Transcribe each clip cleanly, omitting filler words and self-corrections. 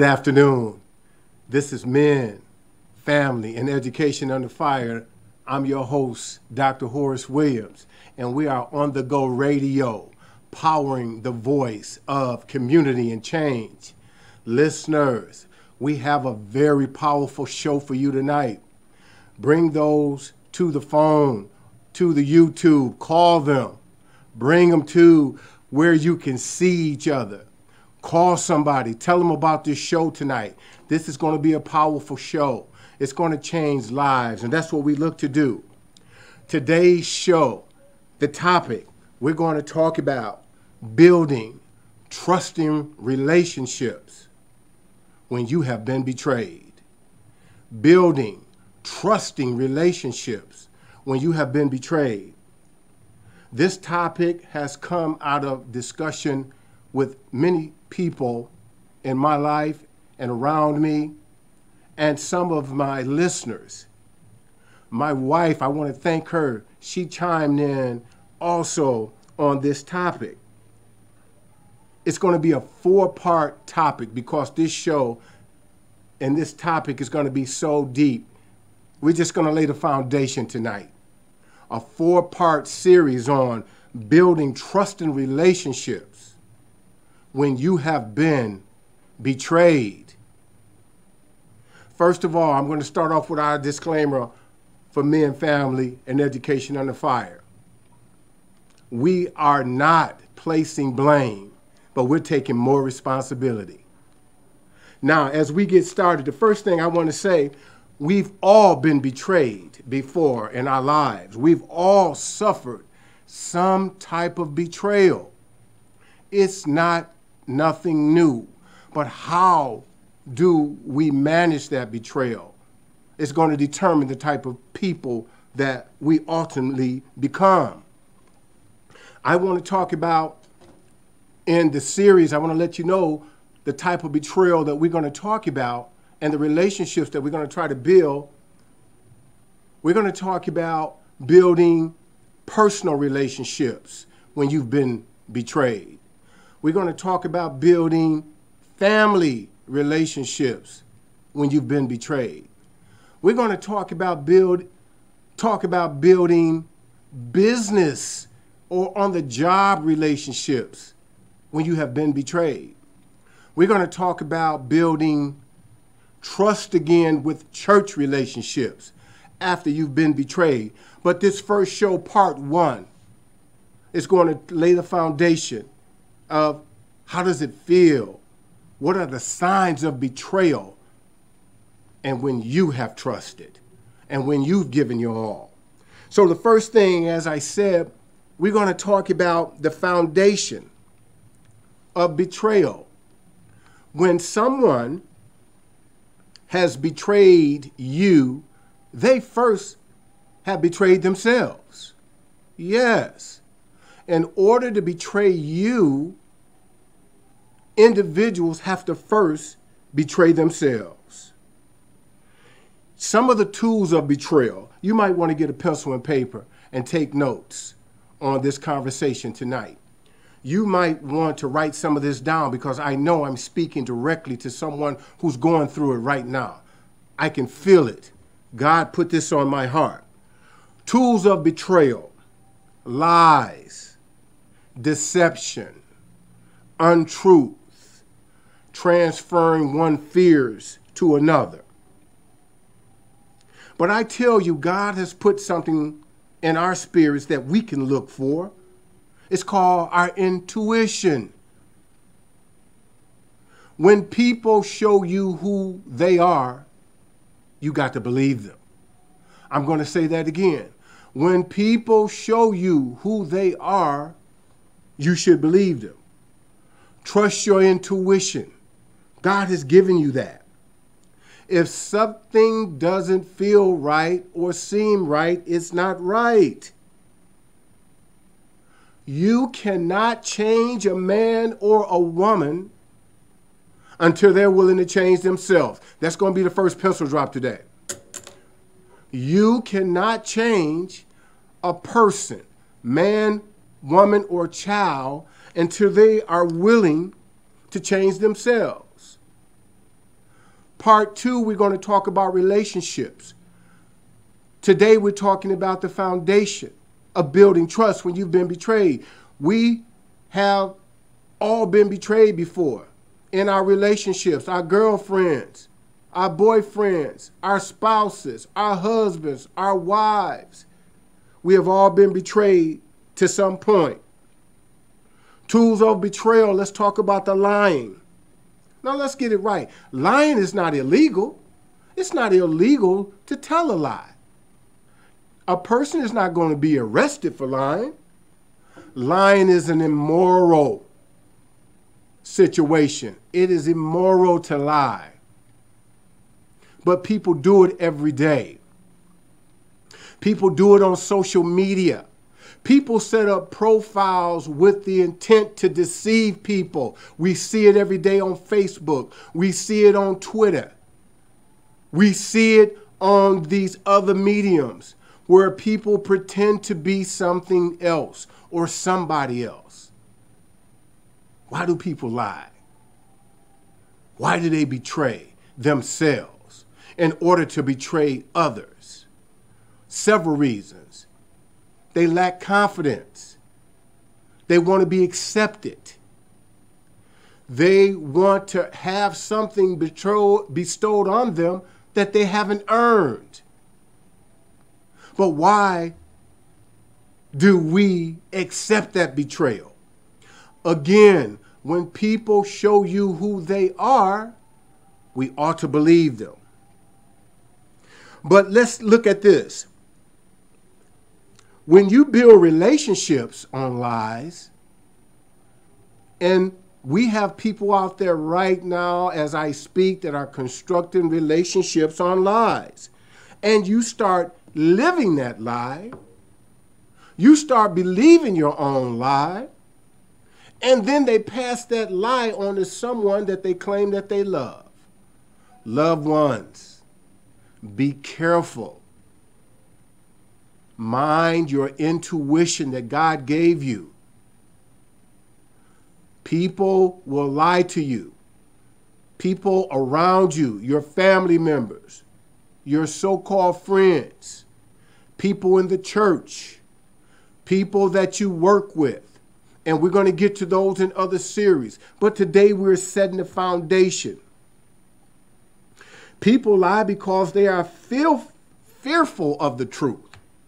Good afternoon. This is Men, Family, and Education Under Fire. I'm your host, Dr. Horace Williams, and we are on the Go Radio, powering the voice of community and change. Listeners, we have a very powerful show for you tonight. Bring those to the phone, to the YouTube, call them, bring them to where you can see each other. Call somebody, tell them about this show tonight. This is going to be a powerful show. It's going to change lives, and that's what we look to do. Today's show, the topic, we're going to talk about building trusting relationships when you have been betrayed. Building trusting relationships when you have been betrayed. This topic has come out of discussion with many people in my life and around me, and some of my listeners. My wife, I want to thank her. She chimed in also on this topic. It's going to be a 4-part topic because this show and this topic is going to be so deep. We're just going to lay the foundation tonight. A 4-part series on building trusting relationships when you have been betrayed. First of all, I'm going to start off with our disclaimer for Men, Family, and Education Under Fire. We are not placing blame, but we're taking more responsibility. Now, as we get started, the first thing I want to say, we've all been betrayed before in our lives. We've all suffered some type of betrayal. It's not nothing new, but how do we manage that betrayal? It's going to determine the type of people that we ultimately become. I want to talk about, in the series, I want to let you know the type of betrayal that we're going to talk about and the relationships that we're going to try to build. We're going to talk about building personal relationships when you've been betrayed. We're going to talk about building family relationships when you've been betrayed. We're going to talk about building business or on the job relationships when you have been betrayed. We're going to talk about building trust again with church relationships after you've been betrayed. But this first show, part 1, is going to lay the foundation of how does it feel? What are the signs of betrayal? And when you have trusted and when you've given your all. So the first thing, as I said, we're going to talk about the foundation of betrayal. When someone has betrayed you, they first have betrayed themselves. Yes. In order to betray you, individuals have to first betray themselves. Some of the tools of betrayal, you might want to get a pencil and paper and take notes on this conversation tonight. You might want to write some of this down because I know I'm speaking directly to someone who's going through it right now. I can feel it. God put this on my heart. Tools of betrayal: lies, deception, untruth, transferring one fears to another. But I tell you, God has put something in our spirits that we can look for. It's called our intuition. When people show you who they are, you got to believe them. I'm going to say that again. When people show you who they are, you should believe them. Trust your intuition. God has given you that. If something doesn't feel right or seem right, it's not right. You cannot change a man or a woman until they're willing to change themselves. That's going to be the first pencil drop today. You cannot change a person, man, woman, or child until they are willing to change themselves. Part 2, we're going to talk about relationships. Today, we're talking about the foundation of building trust when you've been betrayed. We have all been betrayed before in our relationships, our girlfriends, our boyfriends, our spouses, our husbands, our wives. We have all been betrayed to some point. Tools of betrayal, let's talk about the lying. Now let's get it right. Lying is not illegal. It's not illegal to tell a lie. A person is not going to be arrested for lying. Lying is an immoral situation. It is immoral to lie. But people do it every day. People do it on social media. People set up profiles with the intent to deceive people. We see it every day on Facebook. We see it on Twitter. We see it on these other mediums where people pretend to be something else or somebody else. Why do people lie? Why do they betray themselves in order to betray others? Several reasons. They lack confidence. They want to be accepted. They want to have something bestowed on them that they haven't earned. But why do we accept that betrayal? Again, when people show you who they are, we ought to believe them. But let's look at this. When you build relationships on lies, and we have people out there right now as I speak that are constructing relationships on lies, and you start living that lie, you start believing your own lie, and then they pass that lie on to someone that they claim that they love. Loved ones, be careful. Mind your intuition that God gave you. People will lie to you. People around you, your family members, your so-called friends, people in the church, people that you work with. And we're going to get to those in other series. But today we're setting the foundation. People lie because they are fearful of the truth.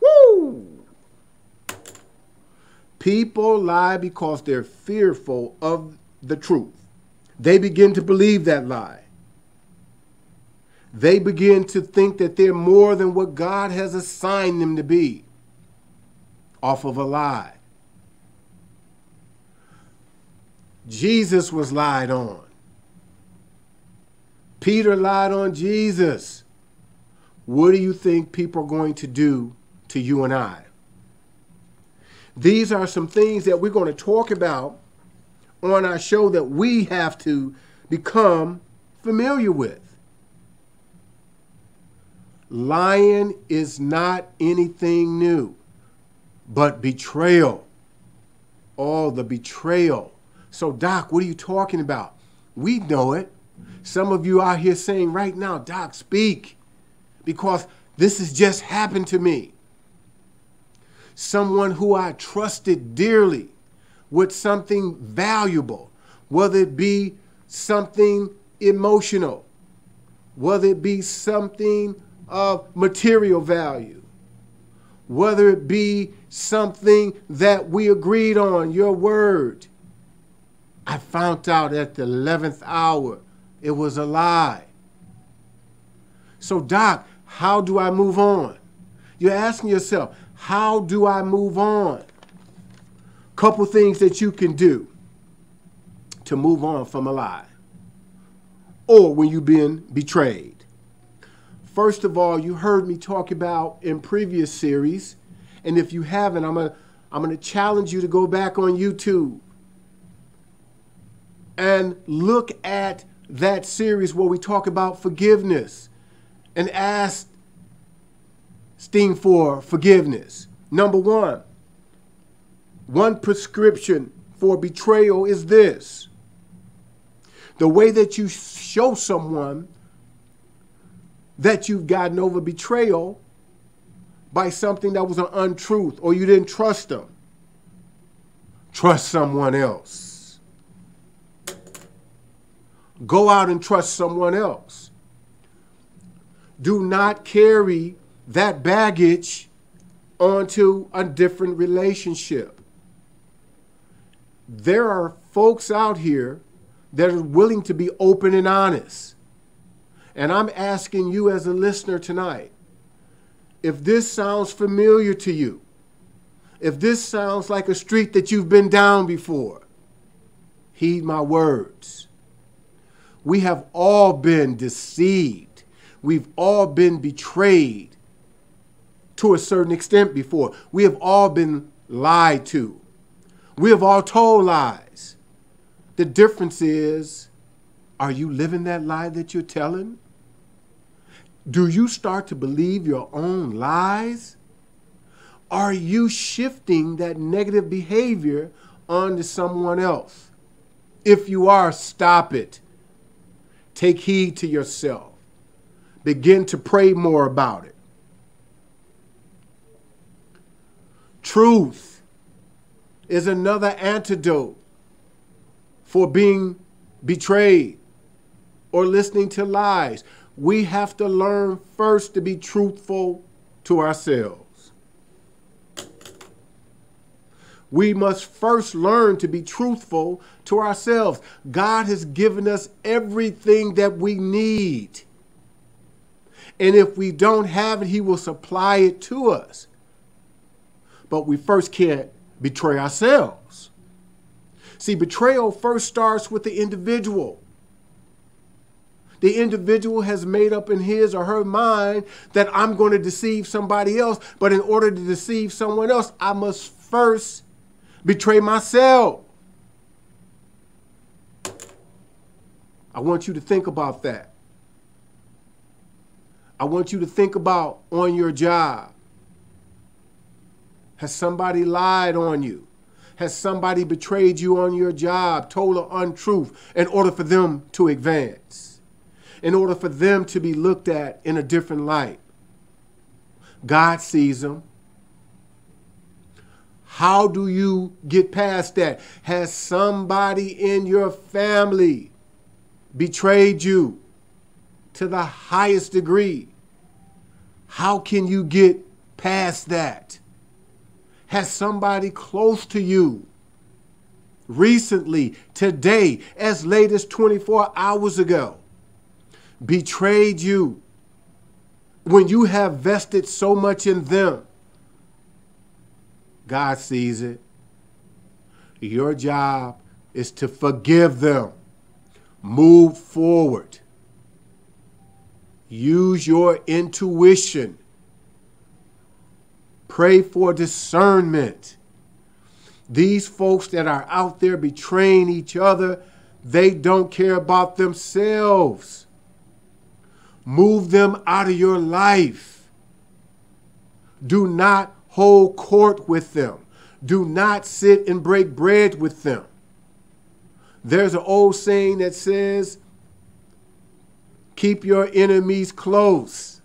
Woo! People lie because they're fearful of the truth. They begin to believe that lie. They begin to think that they're more than what God has assigned them to be off of a lie. Jesus was lied on. Peter lied on Jesus. What do you think people are going to do to you and I? These are some things that we're going to talk about on our show that we have to become familiar with. Lying is not anything new, but betrayal. Oh, the betrayal. So, Doc, what are you talking about? We know it. Some of you out here saying right now, Doc, speak, because this has just happened to me. Someone who I trusted dearly with something valuable, whether it be something emotional, whether it be something of material value, whether it be something that we agreed on, your word. I found out at the 11th hour it was a lie. So, Doc, how do I move on? You're asking yourself, how do I move on? Couple things that you can do to move on from a lie or when you've been betrayed. First of all, you heard me talk about in previous series, and if you haven't, I'm going to challenge you to go back on YouTube and look at that series where we talk about forgiveness and asking for forgiveness. Number one prescription for betrayal is this: the way that you show someone that you've gotten over betrayal by something that was an untruth, or you didn't trust them. Trust someone else. Go out and trust someone else. Do not carry that baggage onto a different relationship. There are folks out here that are willing to be open and honest. And I'm asking you as a listener tonight, if this sounds familiar to you, if this sounds like a street that you've been down before, heed my words. We have all been deceived. We've all been betrayed to a certain extent before. We have all been lied to. We have all told lies. The difference is, are you living that lie that you're telling? Do you start to believe your own lies? Are you shifting that negative behavior onto someone else? If you are, stop it. Take heed to yourself. Begin to pray more about it. Truth is another antidote for being betrayed or listening to lies. We have to learn first to be truthful to ourselves. We must first learn to be truthful to ourselves. God has given us everything that we need. And if we don't have it, he will supply it to us. But we first can't betray ourselves. See, betrayal first starts with the individual. The individual has made up in his or her mind that I'm going to deceive somebody else, but in order to deceive someone else, I must first betray myself. I want you to think about that. I want you to think about on your job. Has somebody lied on you? Has somebody betrayed you on your job, told an untruth in order for them to advance? In order for them to be looked at in a different light? God sees them. How do you get past that? Has somebody in your family betrayed you to the highest degree? How can you get past that? Has somebody close to you recently, today, as late as 24 hours ago, betrayed you when you have vested so much in them? God sees it. Your job is to forgive them. Move forward. Use your intuition. Pray for discernment. These folks that are out there betraying each other, they don't care about themselves. Move them out of your life. Do not hold court with them. Do not sit and break bread with them. There's an old saying that says, keep your enemies close.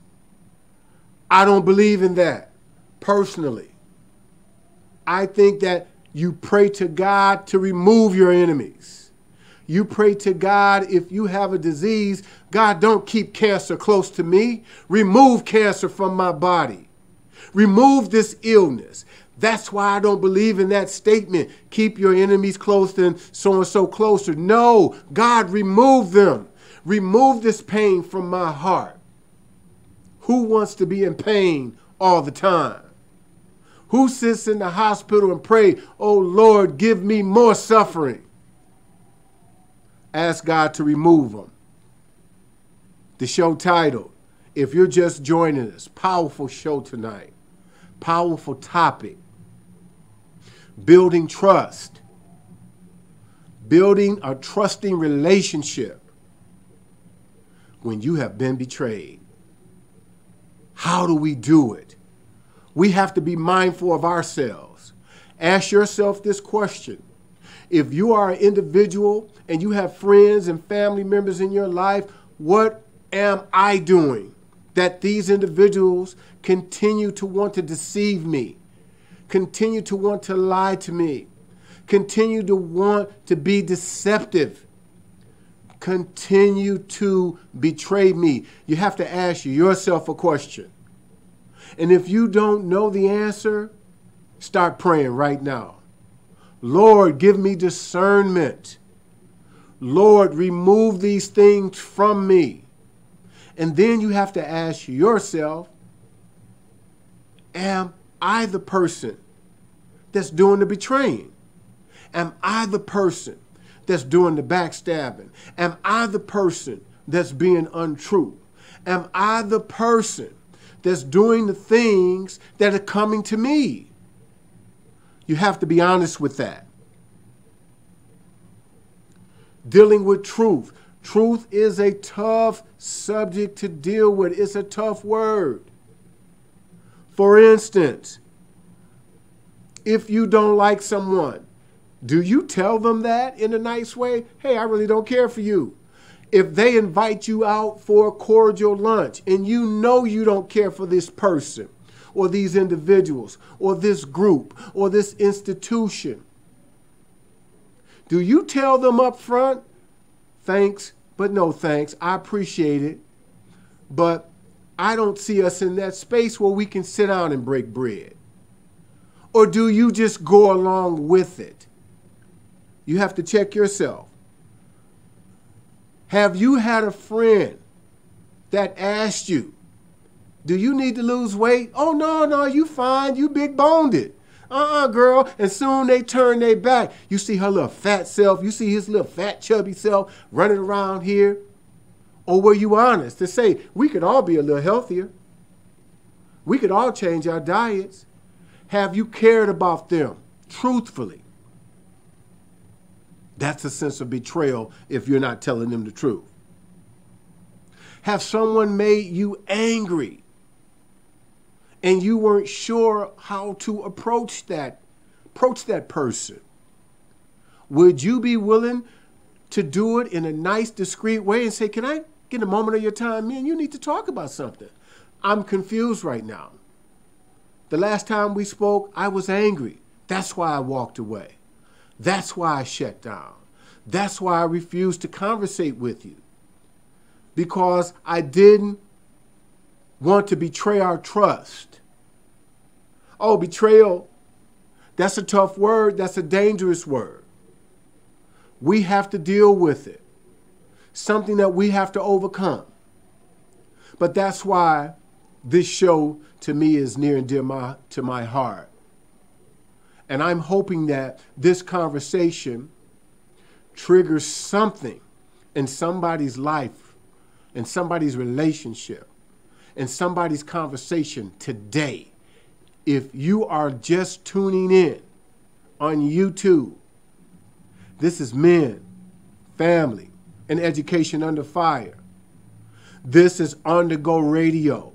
I don't believe in that. Personally, I think that you pray to God to remove your enemies. You pray to God if you have a disease, God, don't keep cancer close to me. Remove cancer from my body. Remove this illness. That's why I don't believe in that statement. Keep your enemies close and so closer. No, God, remove them. Remove this pain from my heart. Who wants to be in pain all the time? Who sits in the hospital and pray, oh Lord, give me more suffering? Ask God to remove them. The show title, if you're just joining us, powerful show tonight. Powerful topic. Building trust. Building a trusting relationship when you have been betrayed. How do we do it? We have to be mindful of ourselves. Ask yourself this question. If you are an individual and you have friends and family members in your life, what am I doing that these individuals continue to want to deceive me, continue to want to lie to me, continue to want to be deceptive, continue to betray me. You have to ask yourself a question. And if you don't know the answer, start praying right now. Lord, give me discernment. Lord, remove these things from me. And then you have to ask yourself, am I the person that's doing the betraying? Am I the person that's doing the backstabbing? Am I the person that's being untrue? Am I the person that's doing the things that are coming to me? You have to be honest with that. Dealing with truth. Truth is a tough subject to deal with. It's a tough word. For instance, if you don't like someone, do you tell them that in a nice way? Hey, I really don't care for you. If they invite you out for a cordial lunch and you know you don't care for this person or these individuals or this group or this institution, do you tell them up front, thanks, but no thanks, I appreciate it, but I don't see us in that space where we can sit down and break bread? Or do you just go along with it? You have to check yourself. Have you had a friend that asked you, do you need to lose weight? Oh, no, you fine. You big boned it. Girl. And soon they turn their back. You see her little fat self. You see his little fat, chubby self running around here. Or were you honest to say, we could all be a little healthier? We could all change our diets. Have you cared about them truthfully? That's a sense of betrayal if you're not telling them the truth. Have someone made you angry and you weren't sure how to approach that person? Would you be willing to do it in a nice, discreet way and say, can I get a moment of your time? Man, you need to talk about something. I'm confused right now. The last time we spoke, I was angry. That's why I walked away. That's why I shut down. That's why I refused to conversate with you. Because I didn't want to betray our trust. Oh, betrayal, that's a tough word. That's a dangerous word. We have to deal with it. Something that we have to overcome. But that's why this show to me is near and dear to my heart. And I'm hoping that this conversation triggers something in somebody's life, in somebody's relationship, in somebody's conversation today. If you are just tuning in on YouTube, this is Men, Family, and Education Under Fire. This is on the Go Radio,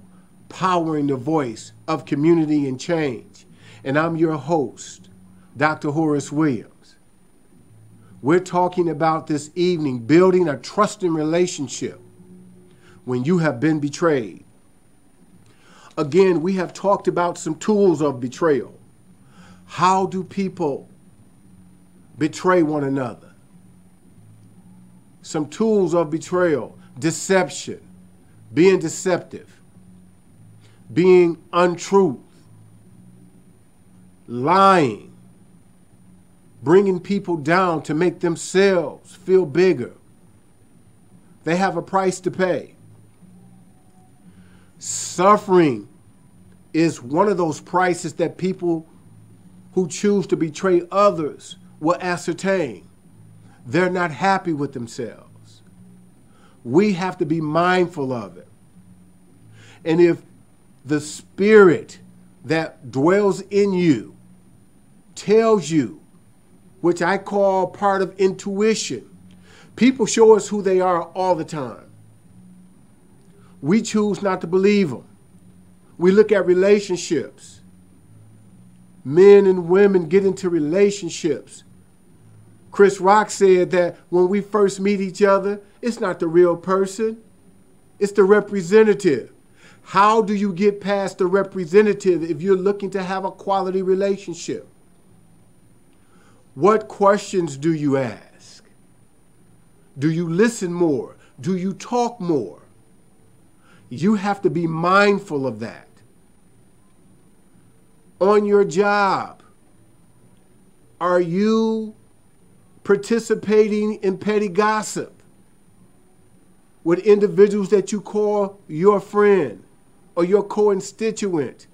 powering the voice of community and change. And I'm your host, Dr. Horace Williams. We're talking about this evening building a trusting relationship when you have been betrayed. Again, we have talked about some tools of betrayal. How do people betray one another? Some tools of betrayal: deception, being deceptive, being untruth, lying, bringing people down to make themselves feel bigger. They have a price to pay. Suffering is one of those prices that people who choose to betray others will ascertain. They're not happy with themselves. We have to be mindful of it. And if the spirit that dwells in you tells you, which I call part of intuition, people show us who they are all the time. We choose not to believe them. We look at relationships. Men and women get into relationships. Chris Rock said that when we first meet each other, it's not the real person. It's the representative. How do you get past the representative if you're looking to have a quality relationship? What questions do you ask? Do you listen more? Do you talk more? You have to be mindful of that. On your job, are you participating in petty gossip with individuals that you call your friend or your co-constituent?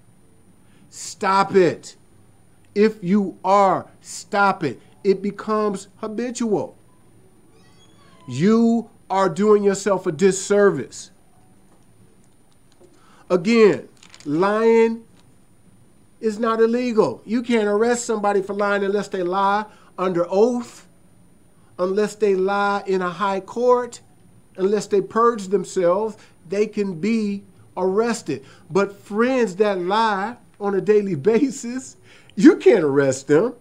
Stop it. If you are, stop it. It becomes habitual. You are doing yourself a disservice. Again, lying is not illegal. You can't arrest somebody for lying unless they lie under oath, unless they lie in a high court, unless they purge themselves. They can be arrested. But friends that lie on a daily basis, you can't arrest them.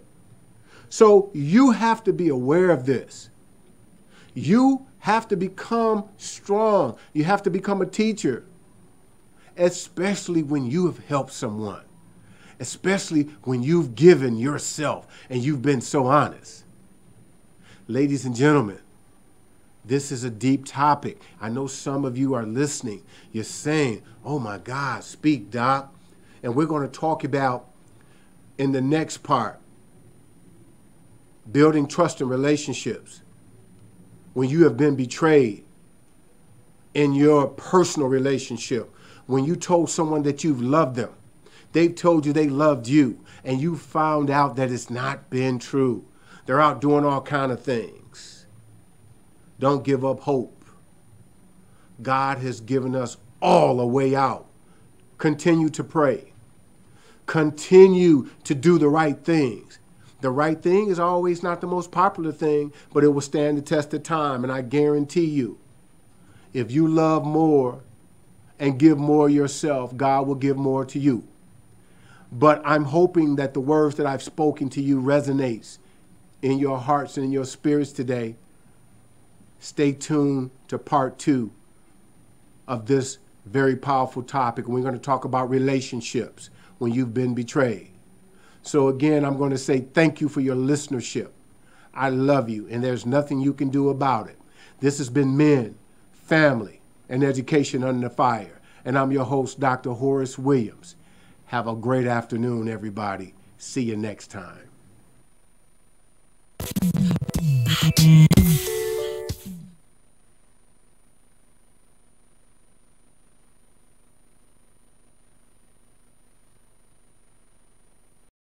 So you have to be aware of this. You have to become strong. You have to become a teacher, especially when you have helped someone, especially when you've given yourself and you've been so honest. Ladies and gentlemen, this is a deep topic. I know some of you are listening. You're saying, oh my God, speak, Doc. And we're going to talk about in the next part, building trust in relationships. When you have been betrayed in your personal relationship, when you told someone that you've loved them, they've told you they loved you, and you found out that it's not been true. They're out doing all kind of things. Don't give up hope. God has given us all a way out. Continue to pray. Continue to do the right things. The right thing is always not the most popular thing, but it will stand the test of time. And I guarantee you, if you love more and give more yourself, God will give more to you. But I'm hoping that the words that I've spoken to you resonates in your hearts and in your spirits today. Stay tuned to part 2 of this very powerful topic. We're going to talk about relationships when you've been betrayed. So again, I'm going to say thank you for your listenership. I love you, and there's nothing you can do about it. This has been Men, Family, and Education Under Fire, and I'm your host, Dr. Horace Williams. Have a great afternoon, everybody. See you next time.